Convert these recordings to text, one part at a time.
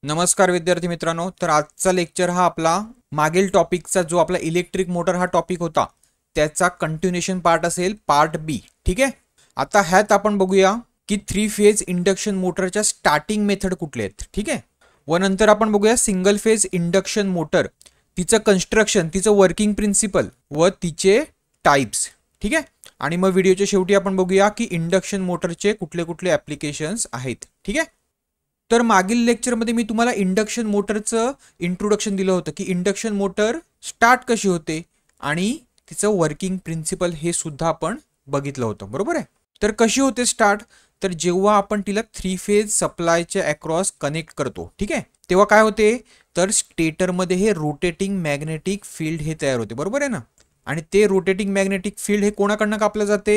नमस्कार विद्यार्थी मित्रांनो. तर आजचा लेक्चर हा आपला मागील टॉपिकचा जो आपला इलेक्ट्रिक मोटर हा टॉपिक होता त्याचा कंटिन्यूएशन पार्ट असेल, पार्ट बी. ठीक आहे. आता ह्यात आपण बघूया की 3 फेज इंडक्शन मोटरच्या स्टार्टिंग मेथड कुठले आहेत. ठीक आहे. व नंतर आपण बघूया सिंगल फेज इंडक्शन मोटर, तिचं कन्स्ट्रक्शन, तिचं वर्किंग प्रिन्सिपल व तिचे टाइप्स. ठीक आहे. आणि मग व्हिडिओच्या शेवटी आपण बघूया की इंडक्शन मोटरचे कुठले कुठले ॲप्लिकेशन्स आहेत. ठीक आहे. तर मागील लेक्चरमध्ये मी तुम्हाला इंडक्शन मोटरचं इंट्रोडक्शन दिलं होतं की इंडक्शन मोटर स्टार्ट कशी होते आणि तिचं वर्किंग प्रिन्सिपल हे सुद्धा आपण बघितलं होतं. बरोबर आहे. तर कशी होते स्टार्ट, तर जेव्हा आपण तिला 3 फेज सप्लायच्या अक्रॉस कनेक्ट करतो, ठीक आहे, तेव्हा काय होते, तर स्टेटरमध्ये हे रोटेटिंग मॅग्नेटिक फील्ड हे तयार होते. बरोबर आहे ना. आणि ते रोटेटिंग मॅग्नेटिक फील्ड हे कोणाकडनं कापलं जाते,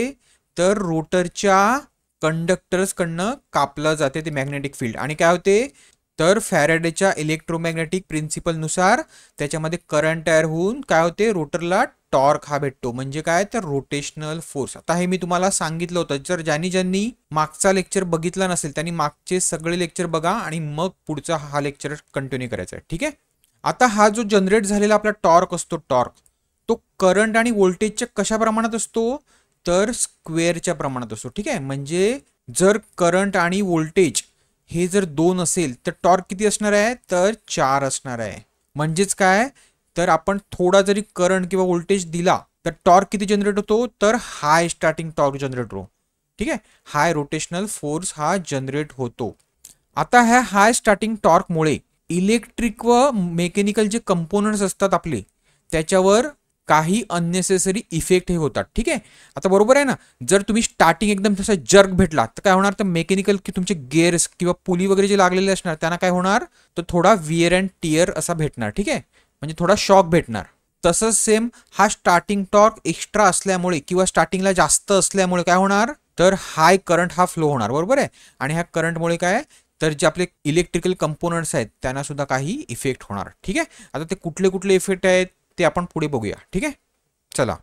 तर रोटरच्या कंडक्टर्सकडनं कापलं जाते ते मॅग्नेटिक फील्ड. आणि काय होते, तर फॅरेडेच्या इलेक्ट्रोमॅग्नेटिक प्रिन्सिपलनुसार त्याच्यामध्ये करंट तयार होऊन काय होते, रोटरला टॉर्क हा भेटतो. म्हणजे काय, तर रोटेशनल फोर्स. आता हे मी तुम्हाला सांगितलं होतं. जर ज्यांनी मागचा लेक्चर बघितला नसेल त्यांनी मागचे सगळे लेक्चर बघा आणि मग पुढचा हा लेक्चर कंटिन्यू करायचा आहे. ठीक आहे. आता हा जो जनरेट झालेला आपला टॉर्क असतो, टॉर्क तो करंट आणि व्होल्टेजच्या कशा प्रमाणात असतो, तर स्क्वेअरच्या प्रमाणात असतो. ठीक आहे. म्हणजे जर करंट आणि व्होल्टेज हे जर 2 असेल तर टॉर्क किती असणार आहे, तर 4 असणार आहे. म्हणजेच काय, तर आपण थोडा जरी करंट किंवा व्होल्टेज दिला तर टॉर्क किती जनरेट होतो, तर हाय स्टार्टिंग टॉर्क जनरेट होतो. ठीक आहे. हाय रोटेशनल फोर्स हा जनरेट होतो. आता ह्या हाय स्टार्टिंग टॉर्कमुळे इलेक्ट्रिक व मेकॅनिकल जे कंपोनंट्स असतात आपले त्याच्यावर काही अननेसेसरी इफेक्ट हे होतात. ठीक आहे. आता बरोबर आहे ना. जर तुम्ही स्टार्टिंग एकदम तसा जर्क भेटला तर काय होणार, तर मेकॅनिकल की तुमचे गेअर्स किंवा पुली वगैरे जे लागलेले असणार त्यांना काय होणार, तर थोडा विअर अँड टिअर असा भेटणार. ठीक आहे. म्हणजे थोडा शॉक भेटणार. तसंच सेम हा स्टार्टिंग टॉर्क एक्स्ट्रा असल्यामुळे किंवा स्टार्टिंगला जास्त असल्यामुळे काय होणार, तर हाय करंट हा फ्लो होणार. बरोबर आहे. आणि ह्या करंटमुळे काय, तर जे आपले इलेक्ट्रिकल कंपोनंट्स आहेत त्यांना सुद्धा काही इफेक्ट होणार. ठीक आहे. आता ते कुठले कुठले इफेक्ट आहेत ते आपण पुढे बघूया. ठीक आहे. चला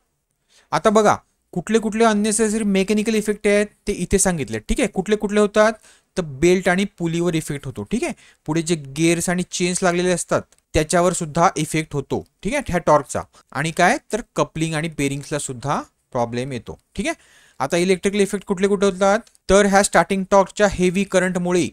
आता बघा कुठले कुठले अननेसेसरी मेकॅनिकल इफेक्ट आहेत ते इथे सांगितले. ठीक आहे. कुठले कुठले होतात, तर बेल्ट आणि पुलीवर इफेक्ट होतो. ठीक आहे. पुढे जे गेअर्स आणि चेन्स लागलेले असतात त्याच्यावर सुद्धा इफेक्ट होतो. ठीक आहे, ह्या टॉर्कचा. आणि काय, तर कपलिंग आणि बेरिंग्सला सुद्धा प्रॉब्लेम येतो. ठीक आहे. आता इलेक्ट्रिकल इफेक्ट कुठले कुठे होतात, तर ह्या स्टार्टिंग टॉर्कच्या हेवी करंटमुळे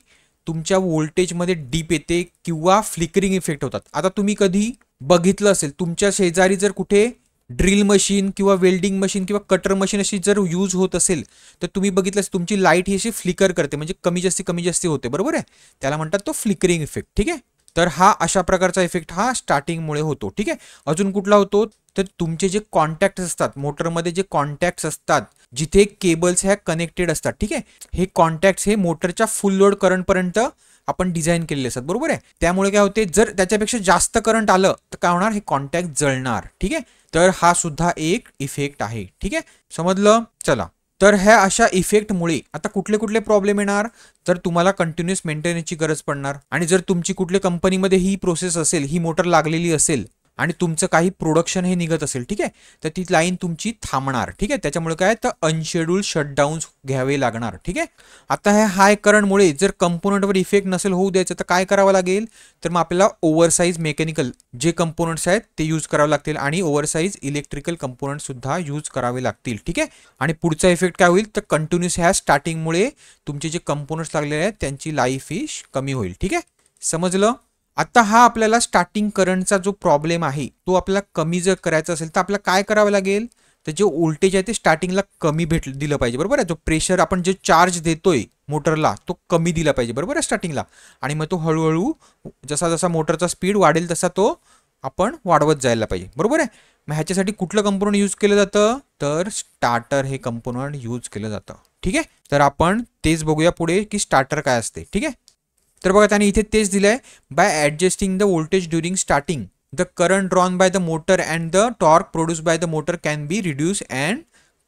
तुमच्या व्होल्टेजमध्ये डीप येते किंवा फ्लिकरिंग इफेक्ट होतात. आता तुम्ही कधी बघितलं असेल तुमच्या शेजारी जर कुठे ड्रिल मशीन किंवा वेल्डिंग मशीन किंवा कटर मशीन अशी जर यूज होत असेल तर तुम्ही बघितलं तुमची लाईट ही अशी फ्लिकर करते, म्हणजे कमी जास्ती होते. बरोबर आहे. त्याला म्हणतात तो फ्लिकरिंग इफेक्ट. ठीक आहे. तर हा अशा प्रकारचा इफेक्ट हा स्टार्टिंगमुळे होतो. ठीक आहे. अजून कुठला होतो, तर तुमचे जे कॉन्टॅक्ट असतात मोटरमध्ये, जे कॉन्टॅक्ट्स असतात जिथे केबल्स ह्या कनेक्टेड असतात. ठीक आहे. हे कॉन्टॅक्ट्स हे मोटरच्या फुल लोड करंटपर्यंत आपण डिझाईन केलेले असतात. बरोबर आहे. त्यामुळे काय होते, जर त्याच्यापेक्षा जास्त करंट आलं तर काय होणार, हे कॉन्टॅक्ट जळणार. ठीक आहे. तर हा सुद्धा एक इफेक्ट आहे. ठीक आहे. समजलं. चला तर ह्या अशा इफेक्टमुळे आता कुठले कुठले प्रॉब्लेम येणार, तर तुम्हाला कंटिन्युअस मेंटेनन्सची गरज पडणार. आणि जर तुमची कुठल्या कंपनीमध्ये ही प्रोसेस असेल, ही मोटर लागलेली असेल आणि तुमचं काही प्रोडक्शन हे निघत असेल, ठीक आहे, तर ती लाईन तुमची थांबणार. ठीक आहे. त्याच्यामुळे काय, तर अनशेड्यूल्ड शटडाऊन्स घ्यावे लागणार. ठीक आहे. आता ह्या हाय करंटमुळे जर कंपोनंटवर इफेक्ट नसेल होऊ द्यायचं तर काय करावं लागेल, तर मग आपल्याला ओव्हरसाइज मेकॅनिकल जे कंपोनंट्स आहेत ते यूज करावे लागतील आणि ओव्हरसाइज इलेक्ट्रिकल कंपोनंट सुद्धा यूज करावे लागतील. ठीक आहे. आणि पुढचा इफेक्ट काय होईल, तर कंटिन्युअस ह्या स्टार्टिंगमुळे तुमचे जे कंपोनंट्स लागलेले आहेत त्यांची लाईफ ही कमी होईल. ठीक आहे. समजलं. आता हा आपल्याला स्टार्टिंग करंटचा जो प्रॉब्लेम आहे तो आपल्याला कमी जर करायचा असेल तर आपल्याला काय करावं लागेल, तर जे व्होल्टेज आहे ते स्टार्टिंगला कमी दिलं पाहिजे. बरोबर आहे. जो प्रेशर आपण जे चार्ज देतोय मोटरला तो कमी दिला पाहिजे. बरोबर आहे, स्टार्टिंगला. आणि मग तो हळूहळू जसा जसा मोटरचा स्पीड वाढेल तसा तो आपण वाढवत जायला पाहिजे. बरोबर आहे. मग ह्याच्यासाठी कुठलं कंपोनंट यूज केलं जातं, तर स्टार्टर हे कंपोनंट यूज केलं जातं. ठीक आहे. तर आपण तेच बघूया पुढे की स्टार्टर काय असते. ठीक आहे. तर बघा त्याने इथे तेच दिलंय, by adjusting the voltage during starting the current drawn by the motor and the torque produce by the motor can be reduce and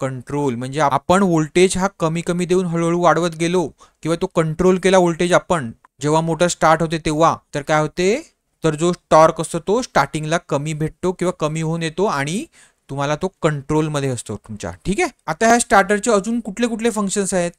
control. म्हणजे आपण व्होल्टेज हा कमी कमी देऊन हळूहळू वाढवत गेलो किंवा तो कंट्रोल केला व्होल्टेज आपण जेव्हा मोटर स्टार्ट होते तेव्हा, तर काय होते, तर जो टॉर्क असतो तो स्टार्टिंगला कमी भेटतो किंवा कमी होऊन येतो आणि तुम्हाला तो कंट्रोलमध्ये असतो तुमच्या. ठीक आहे. आता ह्या स्टार्टरचे अजून कुठले कुठले फंक्शन्स आहेत,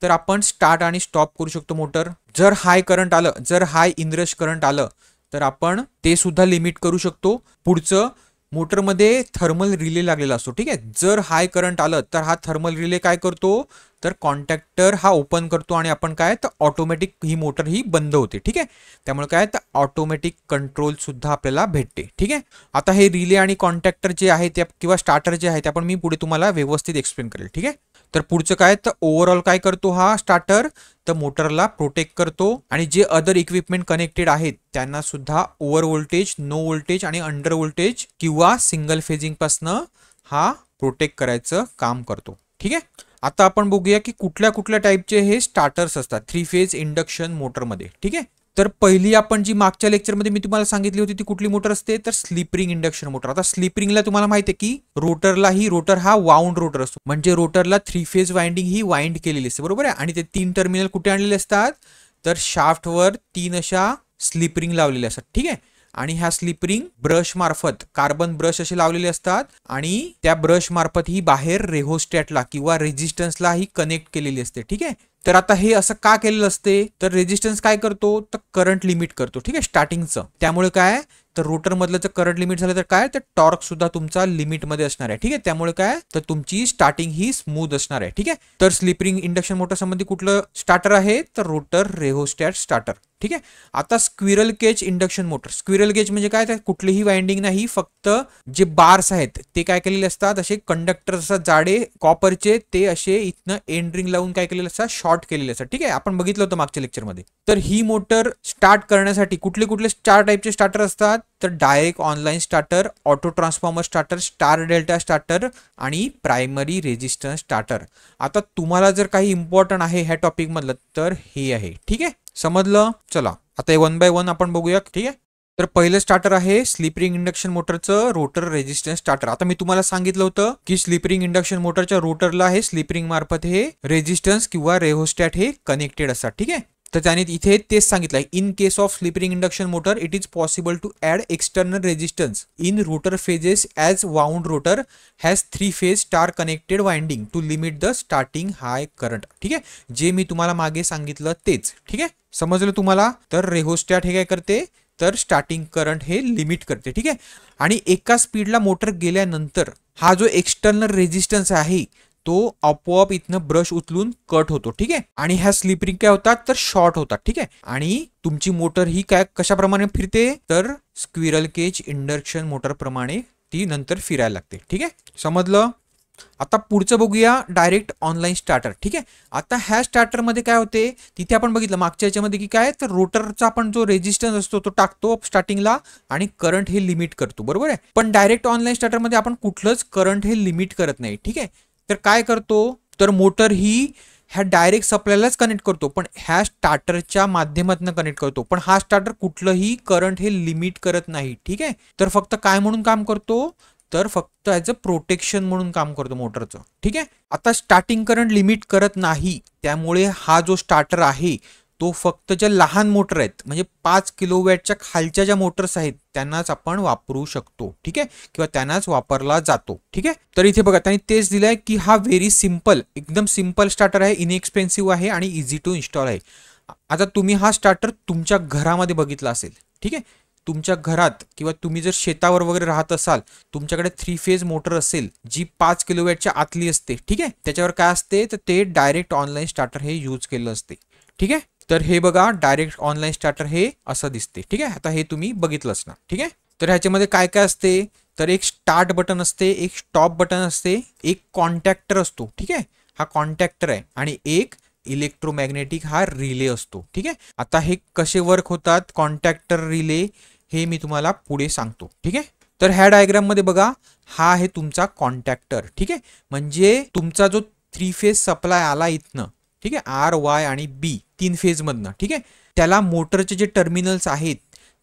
तर आपण स्टार्ट आणि स्टॉप करू शकतो मोटर. जर हाय करंट आलं, जर हाय इनरश करंट आलं तर आपण ते सुद्धा लिमिट करू शकतो. पुढचं मोटरमध्ये थर्मल रिले लागलेला असतो. ठीक आहे, जर हाय करंट आलं तर हा थर्मल रिले काय करतो, तर कॉन्टॅक्टर हा ओपन करतो आणि आपण काय तर ऑटोमॅटिक ही मोटर ही बंद होते. ठीक आहे, त्यामुळे काय तर ऑटोमॅटिक कंट्रोल सुद्धा आपल्याला भेटते. ठीक आहे, आता हे रिले आणि कॉन्टॅक्टर जे आहे ते किंवा स्टार्टर जे आहे ते आपण मी पुढे तुम्हाला व्यवस्थित एक्सप्लेन करेल. ठीक आहे, तर पुढचं काय तर ओव्हरऑल काय करतो हा स्टार्टर, तर मोटरला प्रोटेक्ट करतो आणि जे अदर इक्विपमेंट कनेक्टेड आहेत त्यांना सुद्धा ओव्हर व्होल्टेज, नो व्होल्टेज आणि अंडर व्होल्टेज किंवा सिंगल फेजिंग पासनं हा प्रोटेक्ट करायचं काम करतो. ठीक आहे, आता आपण बघूया की कुठल्या कुठल्या टाईपचे हे स्टार्टर्स असतात 3 फेज इंडक्शन मोटरमध्ये. ठीक आहे, तर पहिली आपण जी मागच्या लेक्चरमध्ये मी तुम्हाला सांगितली होती ती कुठली मोटर असते, तर स्लिप रिंग इंडक्शन मोटर. आता स्लिप रिंगला तुम्हाला माहिती आहे की रोटर हा वाउंड रोटर असतो, म्हणजे रोटरला 3 फेज वाइंडिंग ही वाइंड केलेली असते. बरोबर आहे, आणि ते 3 टर्मिनल कुठे आणलेले असतात, तर शाफ्टवर 3 अशा स्लिप रिंग लावलेल्या असतात. ठीक आहे, आणि ह्या स्लिप रिंग ब्रश मार्फत कार्बन ब्रश असे लावलेले असतात आणि त्या ब्रश मार्फत ही बाहेर रेहोस्टॅटला किंवा रेजिस्टन्सला ही कनेक्ट केलेली असते. ठीक आहे, तर आता हे असं का केलेलं असते, तर रेजिस्टन्स काय करतो, तर करंट लिमिट करतो. ठीक आहे, स्टार्टिंगचं. त्यामुळे काय तर रोटर मधलं जर करंट लिमिट झालं तर काय तर टॉर्क सुद्धा तुमचा लिमिट मध्ये असणार आहे. ठीक आहे, त्यामुळे काय तर तुमची स्टार्टिंग ही स्मूथ असणार आहे. ठीक आहे, तर स्लिप रिंग इंडक्शन मोटर संबंधी कुठलं स्टार्टर आहे, तर रोटर रेहोस्टॅट स्टार्टर. ठीक आहे, आता squirrel cage induction motor. Squirrel cage म्हणजे काय, तर कुठलीही वाइंडिंग नाही, फक्त जे बार्स आहेत ते काय केलेले असतात, असे कंडक्टर असतात जाडे कॉपरचे, ते असे इथनं एंड रिंग लावून काय केलेले असतात, शॉर्ट केलेले असतात. ठीक आहे, आपण बघितलं होतं मागच्या लेक्चरमध्ये. तर ही मोटर स्टार्ट करण्यासाठी कुठले कुठले 4 टाईपचे स्टार्टर असतात, तर direct online starter, auto transformer starter, star delta starter आणि प्रायमरी रेजिस्टन्स स्टार्टर. आता तुम्हाला जर काही इम्पॉर्टंट आहे ह्या टॉपिक मधलं तर हे आहे. ठीक आहे, समजलं. चला आता 1 बाय 1 आपण बघूया. ठीक आहे, तर पहिलं स्टार्टर आहे स्लिप रिंग इंडक्शन मोटरचं रोटर रेजिस्टन्स स्टार्टर. आता मी तुम्हाला सांगितलं होतं की स्लिप रिंग इंडक्शन मोटरच्या रोटरला हे स्लिप रिंग मार्फत हे रेजिस्टन्स किंवा रेहोस्टॅट हे कनेक्टेड असतात. ठीक आहे, तर त्याने इथे तेच सांगितलंय, in case of slip ring induction motor it is possible to add external resistance in rotor phases as wound rotor has 3 phase star connected winding to limit the starting high current. ठीक आहे, जे मी तुम्हाला मागे सांगितलं तेच. ठीक आहे, समजलं तुम्हाला. तर रेहोस्टॅट हे काय करते, तर स्टार्टिंग करंट हे लिमिट करते. ठीक आहे, आणि एका स्पीडला मोटर गेल्यानंतर हा जो एक्सटर्नल रेजिस्टन्स आहे तो आपोआप इथनं ब्रश उचलून कट होतो. ठीक आहे, आणि ह्या स्लिप रिंग काय होतात, तर शॉर्ट होतात. ठीक आहे, आणि तुमची मोटर ही काय कशाप्रमाणे फिरते, तर स्क्विरल केज इंडक्शन मोटर प्रमाणे ती नंतर फिरायला लागते. ठीक आहे, समजलं. आता पुढचं बघूया डायरेक्ट ऑनलाईन स्टार्टर. ठीक आहे, आता ह्या स्टार्टरमध्ये काय होते, तिथे आपण बघितलं मागच्या याच्यामध्ये की काय तर रोटरचा आपण जो रेजिस्टन्स असतो तो टाकतो स्टार्टिंगला आणि करंट हे लिमिट करतो. बरोबर आहे, पण डायरेक्ट ऑनलाईन स्टार्टरमध्ये आपण कुठलंच करंट हे लिमिट करत नाही. ठीक आहे, तर काय करतो, तर मोटर ही ह्या डायरेक्ट सप्लायलाच कनेक्ट करतो, पण ह्या स्टार्टरच्या माध्यमातून कनेक्ट करतो, पण हा स्टार्टर कुठलंही करंट हे लिमिट करत नाही. ठीक आहे, तर फक्त काय म्हणून काम करतो, तर फक्त ॲज अ प्रोटेक्शन म्हणून काम करतो मोटरचं. ठीक आहे, आता स्टार्टिंग करंट लिमिट करत नाही, त्यामुळे हा जो स्टार्टर आहे तो फक्त ज्या लहान मोटर आहेत म्हणजे 5 किलोवॅटच्या खालच्या ज्या मोटर्स आहेत त्यांनाच आपण वापरू शकतो. ठीक आहे, किंवा त्यांनाच वापरला जातो. ठीक आहे, तर इथे बघा त्यांनी तेच दिलंय की हा व्हेरी सिम्पल, एकदम सिम्पल स्टार्टर आहे, इनएक्सपेन्सिव्ह आहे आणि इझी टू इन्स्टॉल आहे. आता तुम्ही हा स्टार्टर तुमच्या घरामध्ये बघितला असेल. ठीक आहे, तुमच्या घरात किंवा तुम्ही जर शेतावर वगैरे राहत असाल, तुमच्याकडे 3 फेज मोटर असेल जी 5 किलोवॅटच्या आतली असते. ठीक आहे, त्याच्यावर काय असते, तर ते डायरेक्ट ऑनलाईन स्टार्टर हे यूज केलं असते. ठीक आहे, तर हे बघा डायरेक्ट ऑनलाईन स्टार्टर हे असं दिसते. ठीक आहे, आता हे तुम्ही बघितलं असणार. ठीक आहे, तर ह्याच्यामध्ये काय काय असते, तर एक स्टार्ट बटन असते, एक स्टॉप बटन असते, एक कॉन्टॅक्टर असतो. ठीक आहे, हा कॉन्टॅक्टर आहे, आणि एक इलेक्ट्रोमॅग्नेटिक हा रिले असतो. ठीक आहे, आता हे कसे वर्क होतात कॉन्टॅक्टर रिले हे मी तुम्हाला पुढे सांगतो. ठीक आहे, तर ह्या डायग्राम मध्ये बघा हा आहे तुमचा कॉन्टॅक्टर. ठीक आहे, म्हणजे तुमचा जो 3 फेज सप्लाय आला इथनं, ठीक आहे, आर वाय आणि बी 3 फेज मधनं. ठीक आहे, त्याला मोटरचे जे टर्मिनल्स आहेत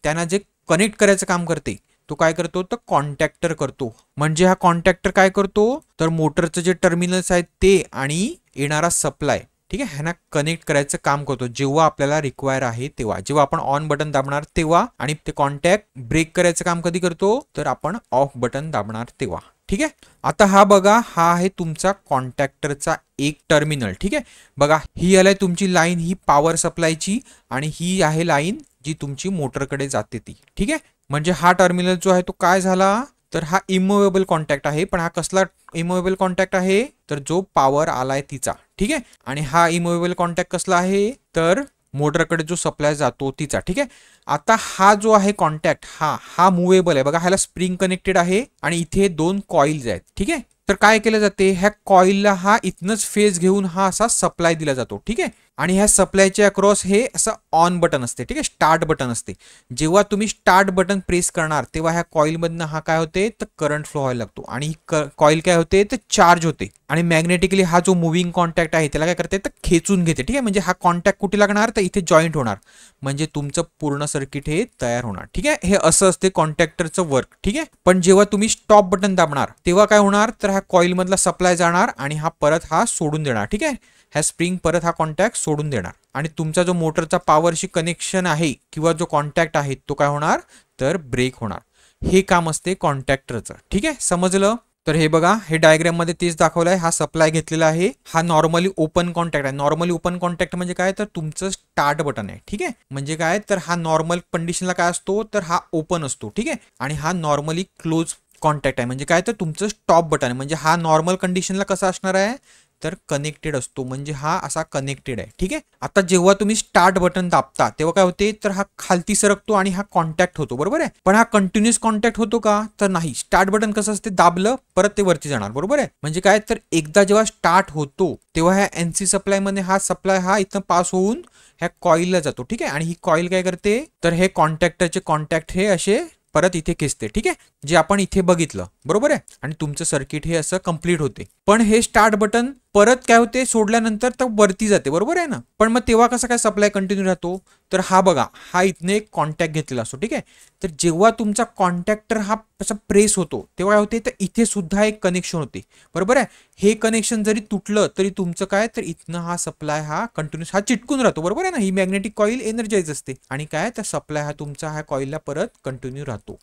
त्यांना जे कनेक्ट करायचं काम करते तो काय करतो, तर कॉन्टॅक्टर करतो. म्हणजे हा कॉन्टॅक्टर काय करतो, तर मोटरचे जे टर्मिनल्स आहेत ते आणि येणारा सप्लाय, ठीक आहे, ह्यांना कनेक्ट करायचं काम करतो जेव्हा आपल्याला रिक्वायर आहे तेव्हा. जेव्हा आपण ऑन बटन दाबणार तेव्हा, आणि ते कॉन्टॅक्ट ब्रेक करायचं काम कधी करतो, तर आपण ऑफ बटन दाबणार तेव्हा. ठीक आहे. आता हा बघा, हा आहे तुमचा कॉन्टॅक्टरचा एक टर्मिनल. ठीक आहे. बघा, ही आलाय तुमची लाईन, ही पॉवर सप्लायची, आणि ही आहे लाईन जी तुमची मोटरकडे जाते ती. ठीक आहे. म्हणजे हा टर्मिनल जो आहे तो काय झाला, तर हा इमूव्हेबल कॉन्टॅक्ट आहे. पण हा कसला इमूव्हेबल कॉन्टॅक्ट आहे, तर जो पॉवर आलाय तिचा. ठीक आहे. आणि हा इमूव्हेबल कॉन्टॅक्ट कसला आहे, तर मोटरकडे जो सप्लाय जातो तिचा. ठीक आहे. आता हा जो आहे कॉन्टॅक्ट, हा मुव्हेबल आहे. बघा, ह्याला स्प्रिंग कनेक्टेड आहे आणि इथे 2 कॉइल्स आहेत. ठीक आहे. तर काय केलं जाते, ह्या कॉइलला हा इथनच फेज घेऊन हा असा सप्लाय दिला जातो. ठीक आहे. आणि ह्या सप्लायच्या अक्रॉस हे असं ऑन बटन असते. ठीक आहे. स्टार्ट बटन असते. जेव्हा तुम्ही स्टार्ट बटन प्रेस करणार तेव्हा ह्या कॉइलमधनं हा काय होते, तर करंट फ्लो व्हायला लागतो आणि कॉइल काय होते, तर चार्ज होते आणि मॅग्नेटिकली हा जो मुव्हिंग कॉन्टॅक्ट आहे त्याला काय करते, तर खेचून घेते. ठीक आहे. म्हणजे हा कॉन्टॅक्ट कुठे लागणार, तर इथे जॉईंट होणार, म्हणजे तुमचं पूर्ण सर्किट हे तयार होणार. ठीक आहे. हे असं असते कॉन्टॅक्टरचं वर्क. ठीक आहे. पण जेव्हा तुम्ही स्टॉप बटन दाबणार तेव्हा काय होणार, तर हा कॉइल मधला सप्लाय जाणार आणि हा परत हा सोडून देणार. ठीक आहे. ह्या स्प्रिंग परत हा कॉन्टॅक्ट सोडून देणार आणि तुमचा जो मोटरचा पॉवरशी कनेक्शन आहे किंवा जो कॉन्टॅक्ट आहे तो काय होणार, तर ब्रेक होणार. हे काम असते कॉन्टॅक्टरचं. ठीक आहे. समजलं. तर हे बघा, हे डायग्राम मध्ये तेच दाखवलंय. हा सप्लाय घेतलेला आहे, हा नॉर्मली ओपन कॉन्टॅक्ट आहे. नॉर्मली ओपन कॉन्टॅक्ट म्हणजे काय, तर तुमचं स्टार्ट बटन आहे. ठीक आहे. म्हणजे काय, तर हा नॉर्मल कंडिशनला काय असतो, तर हा ओपन असतो. ठीक आहे. आणि हा नॉर्मली क्लोज कॉन्टॅक्ट आहे, म्हणजे काय, तर तुमचं स्टॉप बटन आहे. म्हणजे हा नॉर्मल कंडिशनला कसा असणार आहे, तर कनेक्टेड असतो, म्हणजे हा असा कनेक्टेड आहे. ठीक आहे. आता जेव्हा तुम्ही स्टार्ट बटन दाबता तेव्हा काय होते, तर हा खालती सरकतो आणि हा कॉन्टॅक्ट होतो. बरोबर आहे. पण हा कंटिन्युअस कॉन्टॅक्ट होतो का, तर नाही. स्टार्ट बटन कसं असते, दाबलं परत ते वरती जाणार. बरोबर आहे. म्हणजे काय, तर एकदा जेव्हा स्टार्ट होतो तेव्हा ह्या एनसी सप्लाय मध्ये हा सप्लाय हा इथं पास होऊन ह्या कॉइलला जातो. ठीक आहे. आणि ही कॉइल काय करते, तर हे कॉन्टॅक्टरचे कॉन्टॅक्ट हे असे परत इथे खेचते. ठीक आहे. जे आपण इथे बघितलं. बरोबर आहे. आणि तुमचं सर्किट हे असं कंप्लीट होते. पण हे स्टार्ट बटन परत काय होते, सोडल्यानंतर तर वरती जाते. बरोबर आहे ना. पण मग तेव्हा कसं काय सप्लाय कंटिन्यू राहतो, तर हा बघा, हा इथने एक कॉन्टॅक्ट घेतलेला असतो. ठीक आहे. तर जेव्हा तुमचा कॉन्टॅक्टर हा असा प्रेस होतो तेव्हा काय होते, तर इथे सुद्धा एक कनेक्शन होते. बरोबर आहे. हे कनेक्शन जरी तुटलं तरी तुमचं काय, तर इथनं हा सप्लाय हा कंटिन्यूस हा चिटकून राहतो. बरोबर आहे ना. ही मॅग्नेटिक कॉईल एनर्जाइज असते आणि काय, तर सप्लाय हा तुमचा ह्या कॉईलला परत कंटिन्यू राहतो.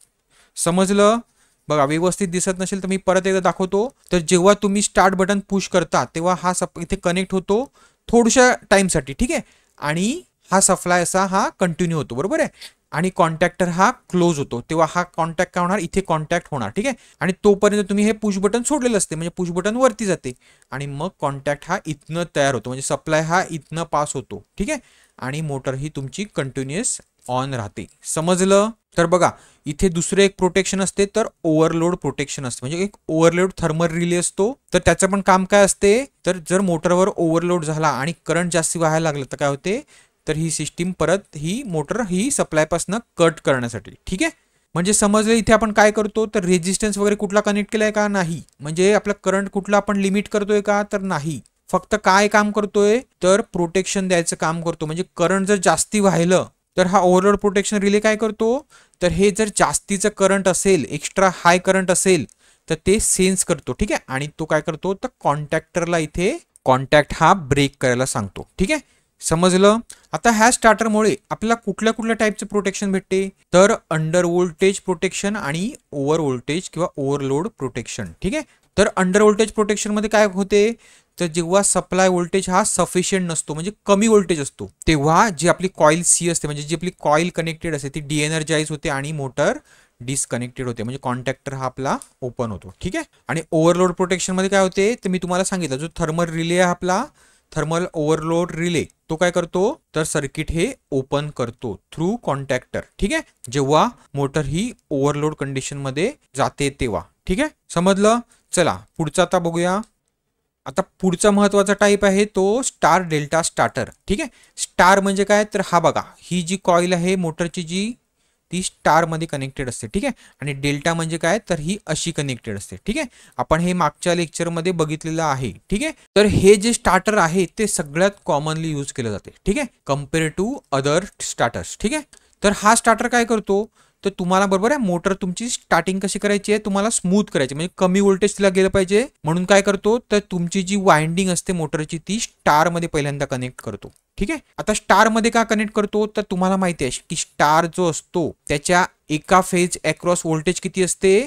समजलं. बघा, व्यवस्थित दिसत नसेल तर मी परत एकदा दाखवतो. तर जेव्हा तुम्ही स्टार्ट बटन पुश करता तेव्हा हा इथे कनेक्ट होतो थोड्याशा टाइमसाठी. ठीक आहे. आणि हा सप्लाय असा हा कंटिन्यू होतो. बरोबर आहे. आणि कॉन्टॅक्टर हा क्लोज होतो तेव्हा हा कॉन्टॅक्ट काय होणार, इथे कॉन्टॅक्ट होणार. ठीक आहे. आणि तोपर्यंत तुम्ही हे पुश बटन सोडलेलं असते, म्हणजे पुश बटन वरती जाते आणि मग कॉन्टॅक्ट हा इथनं तयार होतो, म्हणजे सप्लाय हा इथनं पास होतो. ठीक आहे. आणि मोटर ही तुमची कंटिन्युअस ऑन राहते. समजलं. तर बघा, इथे दुसरे एक प्रोटेक्शन असते, तर ओव्हरलोड प्रोटेक्शन असते. म्हणजे एक ओव्हरलोड थर्मल रिले असतो. तर त्याचं पण काम काय असते, तर जर मोटरवर ओव्हरलोड झाला आणि करंट जास्ती व्हायला लागलं तर काय होते, तर ही सिस्टीम परत ही मोटर ही सप्लायपासून कट करण्यासाठी. ठीक आहे. म्हणजे समजलं. इथे आपण काय करतो, तर रेजिस्टन्स वगैरे कुठला कनेक्ट केलाय का, नाही. म्हणजे आपला करंट कुठला आपण लिमिट करतोय का, तर नाही. फक्त काय काम करतोय, तर प्रोटेक्शन द्यायचं काम करतो. म्हणजे करंट जर जास्ती व्हायलं तर हा ओव्हरलोड प्रोटेक्शन रिले काय करतो, तर हे जर जास्तीचं करंट असेल, एक्स्ट्रा हाय करंट असेल तर ते सेन्स करतो. ठीक आहे. आणि तो काय करतो, तर कॉन्टॅक्टरला इथे कॉन्टॅक्ट हा ब्रेक करायला सांगतो. ठीक आहे. समजलं. आता ह्या स्टार्टरमुळे आपल्याला कुठल्या कुठल्या टाईपचं प्रोटेक्शन भेटते, तर अंडर व्होल्टेज प्रोटेक्शन आणि ओव्हर व्होल्टेज किंवा ओव्हरलोड प्रोटेक्शन. ठीक आहे. तर अंडर व्होल्टेज प्रोटेक्शन मध्ये काय होते, तर जेव्हा सप्लाय व्होल्टेज हा सफिशियंट नसतो, म्हणजे कमी व्होल्टेज असतो, तेव्हा जी आपली कॉईल सी असते, म्हणजे जी आपली कॉईल कनेक्टेड असते ती डीएनर्जाइज होते आणि मोटर डिस्कनेक्टेड होते, म्हणजे कॉन्टॅक्टर हा आपला ओपन होतो. ठीक आहे. आणि ओव्हरलोड प्रोटेक्शन मध्ये काय होते, तर मी तुम्हाला सांगितलं, जो थर्मल रिले आहे आपला, थर्मल ओव्हरलोड रिले, तो काय करतो, तर सर्किट हे ओपन करतो थ्रू कॉन्टॅक्टर. ठीक आहे. जेव्हा मोटर ही ओव्हरलोड कंडिशन मध्ये जाते तेव्हा. ठीक आहे. समजलं. चला पुढचा आता बघूया. आता पुढचा महत्वाचा टाईप आहे तो स्टार डेल्टा स्टार्टर. ठीक आहे. स्टार म्हणजे काय, तर हा बघा, ही जी कॉईल आहे मोटरची जी, ती स्टार मध्ये कनेक्टेड असते. ठीक आहे. आणि डेल्टा म्हणजे काय, तर ही अशी कनेक्टेड असते. ठीक आहे. आपण हे मागच्या लेक्चरमध्ये बघितलेलं आहे. ठीक आहे. तर हे जे स्टार्टर आहे ते सगळ्यात कॉमनली यूज केलं जाते. ठीक आहे. Compare to other starters. ठीक आहे. तर हा स्टार्टर काय करतो, तर तुम्हाला बरोबर आहे, मोटर तुमची स्टार्टिंग कशी करायची आहे, तुम्हाला स्मूथ करायची, म्हणजे कमी व्होल्टेज तिला गेलं पाहिजे, म्हणून काय करतो, तर तुमची जी वाइंडिंग असते मोटरची ती स्टार मध्ये पहिल्यांदा कनेक्ट करतो. ठीक आहे. आता स्टार मध्ये का कनेक्ट करतो, तर तुम्हाला माहिती आहे की स्टार जो असतो त्याच्या एका फेज अक्रॉस व्होल्टेज किती असते,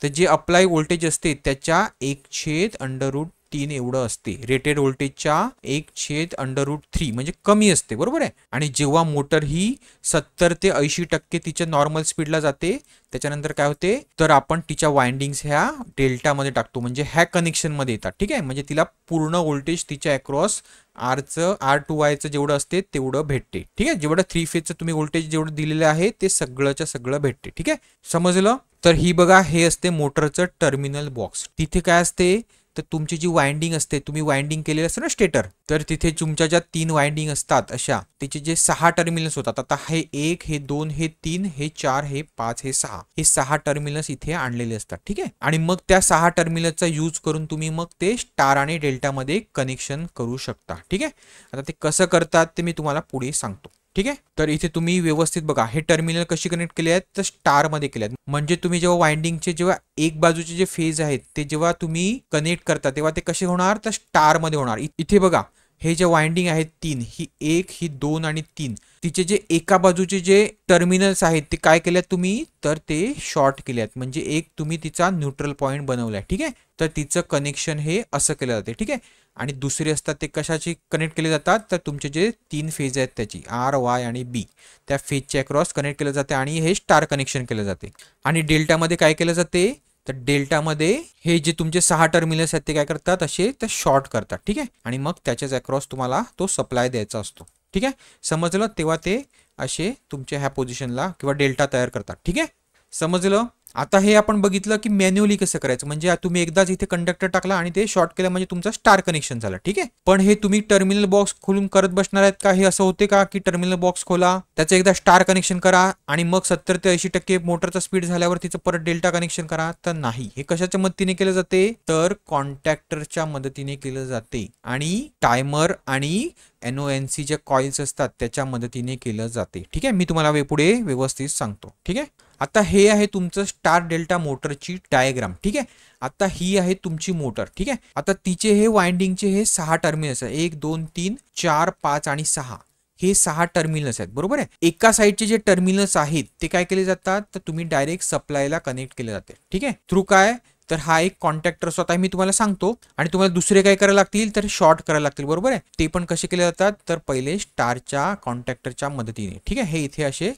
तर जे अप्लाय व्होल्टेज असते त्याच्या 1/√3 एवढं असते. रेटेड व्होल्टेजच्या 1/√3 म्हणजे कमी असते, बरोबर आहे. आणि जेव्हा मोटर ही 70 ते 80% तिच्या नॉर्मल स्पीडला जाते त्याच्यानंतर काय होते तर आपण तिच्या वाइंडिंग्स ह्या डेल्टामध्ये टाकतो, म्हणजे ह्या कनेक्शनमध्ये येतात. ठीक आहे, म्हणजे तिला पूर्ण व्होल्टेज तिच्या अक्रॉस R2Y जेवढं असते तेवढं भेटते. ठीक आहे, जेवढं 3 फेजचं तुम्ही व्होल्टेज जेवढं दिलेलं आहे ते सगळंच्या सगळं भेटते. ठीक आहे, समजलं. तर ही बघा हे असते मोटरचं टर्मिनल बॉक्स. तिथे काय असते तर तुमची जी वाइंडिंग असते, तुम्ही वाइंडिंग केलेलं असतं ना स्टेटर, तर तिथे तुमच्या ज्या 3 वाइंडिंग असतात अशा तिचे जे 6 टर्मिनल्स होतात. आता हे 1, हे 2, हे 3, हे 4, हे 5, हे 6, हे 6 टर्मिनल्स इथे आणलेले असतात. ठीक आहे, आणि मग त्या 6 टर्मिनलचा यूज करून तुम्ही मग ते स्टार आणि डेल्टामध्ये कनेक्शन करू शकता. ठीक आहे, आता ते कसं करतात ते मी तुम्हाला पुढे सांगतो. ठीक आहे, तर इथे तुम्ही व्यवस्थित बघा हे टर्मिनल कशी कनेक्ट केले आहेत तर स्टार मध्ये केले आहेत. म्हणजे तुम्ही जेव्हा वाइंडिंगचे जेव्हा एक बाजूचे जे फेज आहेत ते जेव्हा तुम्ही कनेक्ट करता तेव्हा ते कसे होणार तर स्टार मध्ये होणार. इथे बघा हे जे वाइंडिंग आहेत 3, ही 1, ही 2 आणि 3, तिचे जे एका बाजूचे जे टर्मिनल्स आहेत ते काय केल्यात तुम्ही तर ते शॉर्ट केल्यात, म्हणजे एक तुम्ही तिचा न्यूट्रल पॉइंट बनवलाय. ठीक आहे, तर तिचं कनेक्शन हे असं केलं जाते. ठीक आहे, आणि दुसरे असतात ते कशाची कनेक्ट केले जातात तर तुमचे जे 3 फेज आहेत त्याची R, Y आणि B त्या फेजच्या अक्रॉस कनेक्ट केलं जाते आणि हे स्टार कनेक्शन केलं जाते. आणि डेल्टामध्ये काय केलं जाते तर डेल्टामध्ये हे जे तुमचे 6 टर्मिनल्स आहेत ते काय करतात असे तर शॉर्ट करतात. ठीक आहे, आणि मग त्याच्याच अक्रॉस तुम्हाला तो सप्लाय द्यायचा असतो. ठीक आहे, समजलं. तेव्हा ते असे तुमच्या ह्या पोझिशनला किंवा डेल्टा तयार करतात. ठीक आहे, समजलं. आता हे आपण बघितलं की मॅन्युअली कसं करायचं, म्हणजे तुम्ही एकदाच इथे कंडक्टर टाकला आणि ते शॉर्ट केलं म्हणजे तुमचं स्टार कनेक्शन झालं. ठीक आहे, पण हे तुम्ही टर्मिनल बॉक्स खोलून करत बसणार आहेत का? हे असं होते का की टर्मिनल बॉक्स खोला, त्याचं एकदा स्टार कनेक्शन करा आणि मग 70 ते 80% मोटरचा स्पीड झाल्यावर तिचं परत डेल्टा कनेक्शन करा, तर नाही. हे कशाच्या मदतीने केलं जाते तर कॉन्टॅक्टरच्या मदतीने केलं जाते आणि टायमर आणि NONC जे कॉइल्स असतात त्याच्या मदतीने केलं जाते. ठीक आहे, मी तुम्हाला पुढे व्यवस्थित सांगतो. ठीक आहे, आता हे आहे तुमचं स्टार डेल्टा मोटरची डायग्राम. ठीक आहे, आता ही आहे तुमची मोटर. ठीक आहे, आता तिचे हे वाइंडिंगचे हे 6 टर्मिनल्स आहेत, 1, 2, 3, 4, 5 आणि 6, हे 6 टर्मिनल्स आहेत, बरोबर आहे. एका साईडचे जे टर्मिनल्स आहेत ते काय केले जातात तर तुम्ही डायरेक्ट सप्लायला कनेक्ट केले जाते. ठीक आहे, थ्रू काय तर हा एक कॉन्टॅक्टर स्वतः मी तुम्हाला सांगतो आणि तुम्हाला दुसरे काय करायला लागतील तर शॉर्ट करायला लागतील, बरोबर आहे. ते पण कसे केले जातात तर पहिले स्टारच्या कॉन्टॅक्टरच्या मदतीने. ठीक आहे, हे इथे असे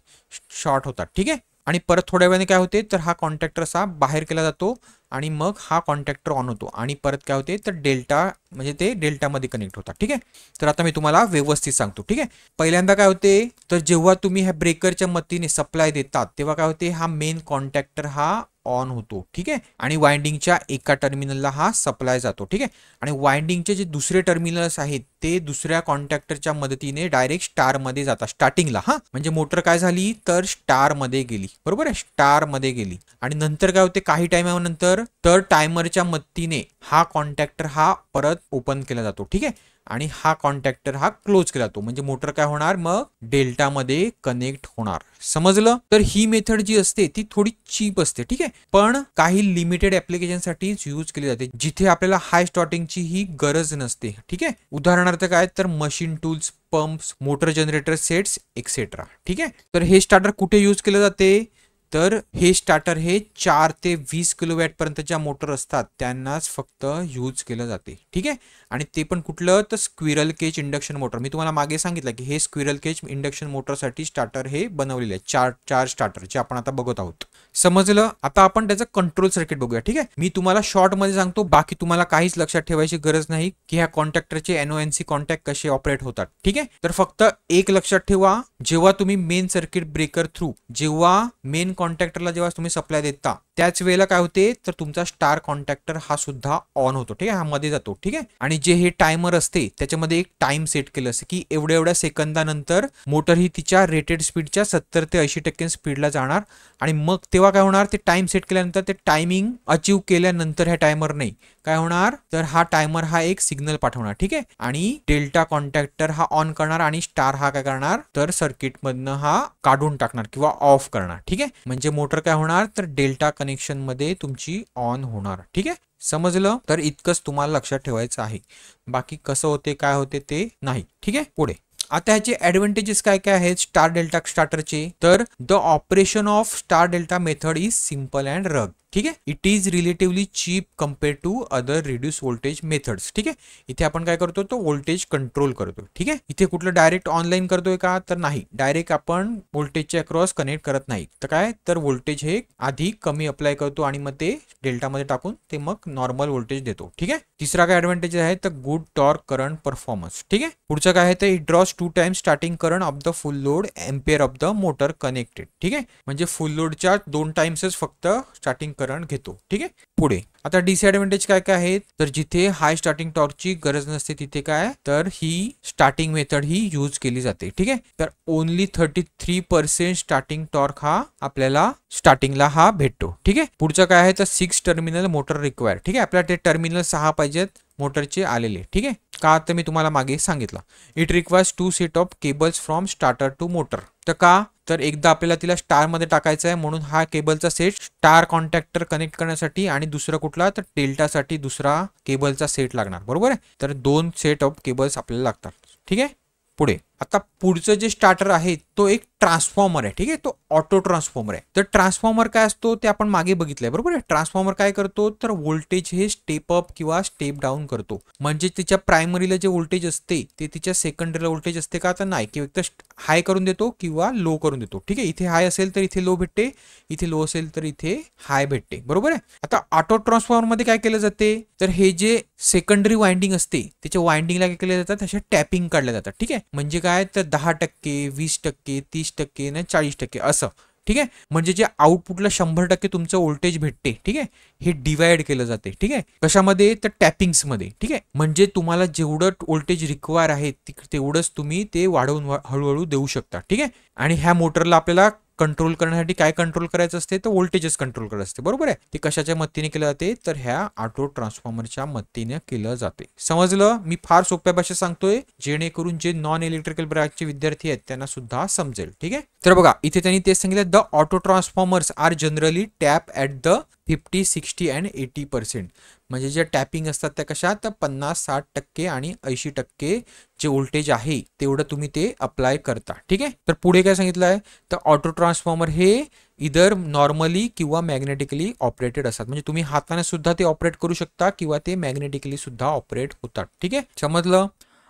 शॉर्ट होतात. ठीक आहे, आणि परत थोड्या वेळाने काय होते तर हा कॉन्टॅक्टर असा बाहेर केला जातो आणि मग हा कॉन्टॅक्टर ऑन होतो आणि परत काय होते तर डेल्टा म्हणजे ते डेल्टामध्ये कनेक्ट होतात. ठीक आहे, तर आता मी तुम्हाला व्यवस्थित सांगतो. ठीक आहे, पहिल्यांदा काय होते तर जेव्हा तुम्ही ह्या ब्रेकरच्या मदतीने सप्लाय देतात तेव्हा काय होते हा मेन कॉन्टॅक्टर हा ऑन होतो. ठीक आहे, आणि वाइंडिंगच्या एका टर्मिनलला हा सप्लाय जातो. ठीक आहे, आणि वाइंडिंगचे जे दुसरे टर्मिनल्स आहेत ते दुसऱ्या कॉन्टॅक्टरच्या मदतीने डायरेक्ट स्टार मध्ये जातात स्टार्टिंगला. हा म्हणजे मोटर काय झाली तर स्टार मध्ये गेली, बरोबर आहे, स्टार मध्ये गेली. आणि नंतर काय होते काही टाइमानंतर तर टायमरच्या मदतीने हा कॉन्टॅक्टर हा परत ओपन केला जातो. ठीक आहे, आणि हा कॉन्टॅक्टर हा क्लोज केला जातो, म्हणजे मोटर काय होणार मग डेल्टामध्ये कनेक्ट होणार. समजलं. तर ही मेथड जी असते ती थोडी चीप असते. ठीक आहे, पण काही लिमिटेड ऍप्लिकेशनसाठी यूज केली जाते जिथे आपल्याला हाय स्टार्टिंगची ही गरज नसते. ठीक आहे, उदाहरणार्थ काय तर machine tools, pumps, motor generator sets etcetera. ठीक आहे, तर हे स्टार्टर कुठे यूज केलं जाते तर हे स्टार्टर हे 4 ते 20 किलोवॅट पर्यंतच्या मोटर असतात त्यांनाच फक्त यूज केलं जाते. ठीक आहे, आणि ते पण कुठलं तर स्क्विरल केज इंडक्शन मोटर. मी तुम्हाला मागे सांगितलं की हे स्क्विरल केज इंडक्शन मोटरसाठी स्टार्टर हे बनवलेले आहे, चार स्टार्टर जे आपण आता बघत आहोत. समजलं. आता आपण त्याचं कंट्रोल सर्किट बघूया. ठीक आहे, मी तुम्हाला शॉर्ट मध्ये सांगतो, बाकी तुम्हाला काहीच लक्षात ठेवायची गरज नाही की ह्या कॉन्टॅक्टरचे NONC कॉन्टॅक्ट कसे ऑपरेट होतात. ठीक आहे, तर फक्त एक लक्षात ठेवा, जेव्हा तुम्ही मेन सर्किट ब्रेकर थ्रू जेव्हा मेन कॉन्टॅक्टरला जेव्हा तुम्ही सप्लाय देता त्याच वेळेला काय होते तर तुमचा स्टार कॉन्टॅक्टर हा सुद्धा ऑन होतो. ठीक आहे, हा मध्ये जातो. ठीक आहे, आणि जे हे टायमर असते त्याच्यामध्ये एक टाइम सेट केलं असते की एवढ्या सेकंदानंतर मोटर ही तिच्या रेटेड स्पीडच्या 70 ते 80% स्पीडला जाणार आणि मग तेव्हा काय होणार ते टाइम सेट केल्यानंतर ते टायमिंग अचीव केल्यानंतर ह्या टायमर नाही काय होणार तर हा टायमर हा एक सिग्नल पाठवणार. ठीक आहे, आणि डेल्टा कॉन्टॅक्टर हा ऑन करणार आणि स्टार हा काय करणार तर सर्किट मधनं हा काढून टाकणार किंवा ऑफ करणार. ठीक आहे, म्हणजे मोटर काय होणार तर डेल्टा कनेक्शन मध्ये तुमची ऑन होणार. ठीक आहे, समजलं. तर इतकंच तुम्हाला लक्षात ठेवायचं आहे, बाकी कसं होते काय होते ते नाही. ठीक आहे, पुढे आता ह्याचे ऍडव्हांटेजेस काय काय आहेत स्टार डेल्टा स्टार्टरचे तर the operation of star delta method is simple and rug. ठीक आहे. It is relatively cheap compare to other reduce voltage methods. ठीक आहे. इथे आपण काय करतो, तो व्होल्टेज कंट्रोल करतो. ठीक आहे. इथे कुठलं डायरेक्ट ऑनलाईन करतोय का, तर नाही, डायरेक्ट आपण व्होल्टेजच्या अक्रॉस कनेक्ट करत नाही. तर काय, तर व्होल्टेज हे आधी कमी अप्लाय करतो आणि मग ते डेल्टामध्ये टाकून ते मग नॉर्मल व्होल्टेज देतो. ठीक आहे. तिसरा काय ऍडव्हान्टेज आहे, तर गुड टॉर्क करंट परफॉर्मन्स. ठीक आहे. पुढचं काय आहे, तर it draws 2 times starting current of the full load ampere of the motor connected. ठीक आहे. म्हणजे फुल लोडच्या 2 टाइम्सच फक्त स्टार्टिंग करंट घेतो. ठीक आहे. पुढे आता डिसएडव्हान्टेज काय काय आहेत, तर जिथे हाय स्टार्टिंग टॉर्कची गरज नसते तिथे काय, तर ही स्टार्टिंग मेथड ही यूज केली जाते. ठीक आहे. तर ओनली 33% स्टार्टिंग टॉर्क हा आपल्याला स्टार्टिंगला हा भेटतो. ठीक आहे. पुढचं काय आहे, तर 6 टर्मिनल मोटर रिक्वायर. ठीक आहे. आपल्याला ते टर्मिनल 6 पाहिजेत मोटरचे आलेले. ठीक आहे. का, तर मी तुम्हाला मागे सांगितलं. It requires 2 set of cables from starter to motor. तर का, तर एकदा आपल्याला तिला स्टार मध्ये टाकायचं आहे म्हणून हा केबलचा सेट स्टार कॉन्टॅक्टर कनेक्ट करण्यासाठी आणि दुसरा कुठला, तर डेल्टासाठी दुसरा केबलचा सेट लागणार. बरोबर आहे. तर 2 सेट ऑफ केबल्स आपल्याला लागतात. ठीक आहे. पुढे आता पुढचं जे स्टार्टर आहे तो एक ट्रान्सफॉर्मर आहे. ठीक आहे. तो ऑटो ट्रान्सफॉर्मर आहे. तर ट्रान्सफॉर्मर काय असतो ते आपण मागे बघितलंय. बरोबर आहे. ट्रान्सफॉर्मर काय करतो, तर व्होल्टेज हे स्टेप अप किंवा स्टेप डाऊन करतो. म्हणजे तिच्या प्रायमरीला जे व्होल्टेज असते ते तिच्या सेकंडरीला व्होल्टेज असते का, तर नाही, किंवा एक तर हाय करून देतो किंवा लो करून देतो. ठीक आहे. इथे हाय असेल तर इथे लो भेटते, इथे लो असेल तर इथे हाय भेटते. बरोबर आहे. आता ऑटो ट्रान्सफॉर्मर मध्ये काय केलं जाते, तर हे जे सेकंडरी वाइंडिंग असते त्याच्या वाइंडिंगला काय केले जातात, अशा टॅपिंग काढल्या जातात. ठीक आहे. म्हणजे काय, तर 10%, 20%, 30% आणि 40% असं. ठीक आहे. म्हणजे जे आउटपुटला 100% तुमचं व्होल्टेज भेटते. ठीक आहे. हे डिवाइड केलं जाते. ठीक आहे. कशामध्ये, तर टॅपिंग्स मध्ये. ठीक आहे. म्हणजे तुम्हाला जेवढं व्होल्टेज रिक्वायर आहे तेवढंच तुम्ही ते वाढवून हळूहळू देऊ शकता. ठीक आहे. आणि ह्या मोटरला आपल्याला कंट्रोल करण्यासाठी काय कंट्रोल करायचं असते, तर व्होल्टेजच कंट्रोल करायचं असते. बरोबर आहे. ते कशाच्या मदतीने केलं जाते, तर ह्या ऑटो ट्रान्सफॉर्मरच्या मदतीने केलं जाते. समजलं. मी फार सोप्या भाषेत सांगतोय जेणेकरून जे नॉन इलेक्ट्रिकल ब्रँचचे विद्यार्थी आहेत त्यांना सुद्धा समजेल. ठीक आहे. तर बघा इथे त्यांनी तेच सांगितलं, the auto transformers are generally tap at the 50, 60 अँड 80%. म्हणजे जे टॅपिंग असतात त्या कशा, तर 50, 60% आणि 80% जे व्होल्टेज आहे तेवढं तुम्ही ते अप्लाय करता. ठीक आहे. तर पुढे काय सांगितलं आहे, तर ऑटो ट्रान्सफॉर्मर हे इधर नॉर्मली किंवा मॅग्नेटिकली ऑपरेटेड असतात. म्हणजे तुम्ही हाताने सुद्धा ते ऑपरेट करू शकता किंवा ते मॅग्नेटिकली सुद्धा ऑपरेट होतात. ठीक आहे. समजलं.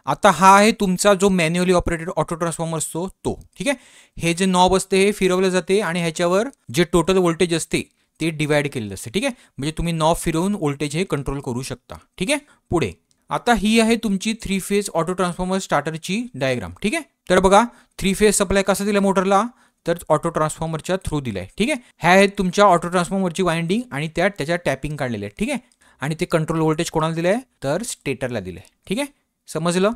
आता हा आहे तुमचा जो मॅन्युअली ऑपरेटेड ऑटो ट्रान्सफॉर्मर असतो तो. ठीक आहे. हे जे नॉब असते हे फिरवलं जाते आणि ह्याच्यावर जे टोटल व्होल्टेज असते ते डिवाइड केलेलं असते. ठीक आहे. म्हणजे तुम्ही नॉब फिरवून व्होल्टेज हे कंट्रोल करू शकता. ठीक आहे. पुढे आता ही आहे तुमची 3 फेज ऑटो ट्रान्सफॉर्मर स्टार्टरची डायग्राम. ठीक आहे. तर बघा 3 फेज सप्लाय कसा दिला मोटरला, तर ऑटो ट्रान्सफॉर्मरच्या थ्रू दिलाय. ठीक आहे. ह्या आहेत तुमच्या ऑटो ट्रान्सफॉर्मरची वाइंडिंग आणि त्याच्या टॅपिंग काढलेले आहे. ठीक आहे. आणि ते कंट्रोल व्होल्टेज कोणाला दिलंय, तर स्टेटरला दिलंय. ठीक आहे. समजलं.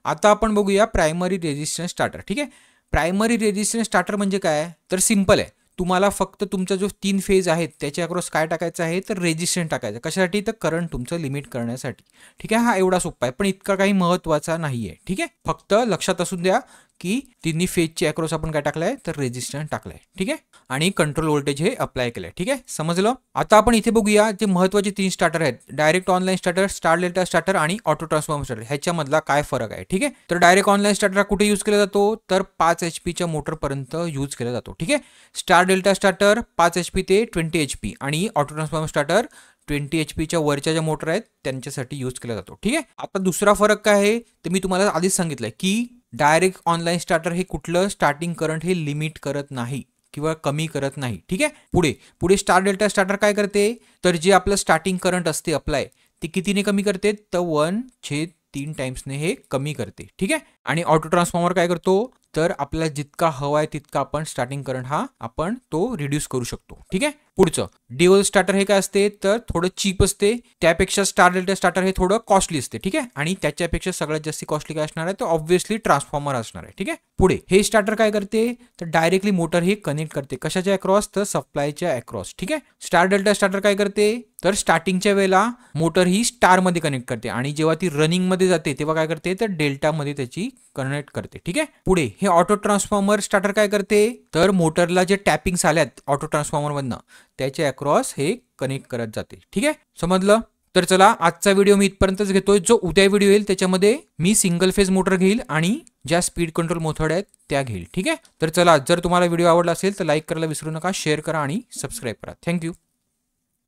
आता आपण बघूया प्रायमरी रेजिस्टन्स स्टार्टर. ठीक आहे. प्रायमरी रेजिस्टन्स स्टार्टर म्हणजे काय, तर सिंपल आहे. तुम्हाला फक्त तुमचा जो 3 फेज आहेत त्याच्या अक्रॉस काय टाकायचं आहे, तर रेजिस्टन्स टाकायचं. कशासाठी, तर करंट तुमचं लिमिट करण्यासाठी. ठीक आहे. हा एवढा सोपा आहे पण इतका काही महत्त्वाचा नाही आहे. ठीक आहे. फक्त लक्षात असून द्या की तिन्ही फेजचे अक्रॉस आपण काय टाकलाय, तर रेजिस्टन्स टाकलाय. ठीक आहे. आणि कंट्रोल व्होल्टेज हे अप्लाय केलंय. ठीक आहे. समजलं. आता आपण इथे बघूया जे महत्त्वाचे 3 स्टार्टर आहेत, direct online starter, star delta starter आणि ऑटो ट्रान्सफॉर्मर स्टार्टर. ह्याच्यामधला काय फरक आहे. ठीक आहे. तर डायरेक्ट ऑनलाईन स्टार्टर कुठे यूज केला जातो, तर 5 HP मोटरपर्यंत यूज केला जातो. ठीक आहे. स्टार डेल्टा स्टार्टर 5 HP ते 20 HP आणि ऑटो ट्रान्सफॉर्मर स्टार्टर 20 HP वरच्या ज्या मोटर आहेत त्यांच्यासाठी यूज केला जातो. ठीक आहे. आता दुसरा फरक काय आहे, तर मी तुम्हाला आधीच सांगितलंय की डायरेक्ट ऑनलाईन स्टार्टर हे कुठलं स्टार्टिंग करंट हे लिमिट करत नाही किंवा कमी करत नाही. ठीक आहे. पुढे स्टार डेल्टा स्टार्टर काय करते, तर जे आपलं स्टार्टिंग करंट असते अप्लाय ते कितीने कमी करते, तर 1/3 टाइम्सने हे कमी करते. ठीक आहे. आणि ऑटो ट्रान्सफॉर्मर काय करतो, तर आपल्याला जितका हवा आहे तितका आपण स्टार्टिंग करंट हा आपण तो रिड्यूस करू शकतो. ठीक आहे. पुढचं ड्युअल स्टार्टर हे काय असते, तर थोडं चीप असते. त्यापेक्षा स्टार डेल्टा स्टार्टर हे थोडं कॉस्टली असते. ठीक आहे. आणि त्याच्यापेक्षा सगळ्यात जास्त कॉस्टली काय असणार आहे, तर ऑब्व्हियसली ट्रान्सफॉर्मर असणार आहे. ठीक आहे. पुढे हे स्टार्टर काय करते, तर डायरेक्टली मोटर हे कनेक्ट करते. कशाच्या अक्रॉस, तर सप्लायच्या अक्रॉस. ठीक आहे. स्टार डेल्टा स्टार्टर काय करते, तर स्टार्टिंगच्या वेळेला मोटर ही स्टार मध्ये कनेक्ट करते आणि जेव्हा ती रनिंग मध्ये जाते तेव्हा काय करते, तर डेल्टा मध्ये त्याची कनेक्ट करते. ठीक आहे. पुढे हे ऑटो ट्रान्सफॉर्मर स्टार्टर काय करते, तर मोटरला जे टॅपिंग्स आल्यात ऑटो ट्रान्सफॉर्मर मधनं त्याच्या अक्रॉस हे कनेक्ट करत जाते. ठीक आहे. समजलं. तर चला आजचा व्हिडिओ मी इथपर्यंतच घेतोय. जो उद्या व्हिडिओ येईल त्याच्यामध्ये मी सिंगल फेज मोटर घेईल आणि ज्या स्पीड कंट्रोल मेथड आहेत त्या घेईल. ठीक आहे. तर चला, जर तुम्हाला व्हिडिओ आवडला असेल तर लाईक करायला विसरू नका, शेअर करा आणि सबस्क्राईब करा. थँक्यू.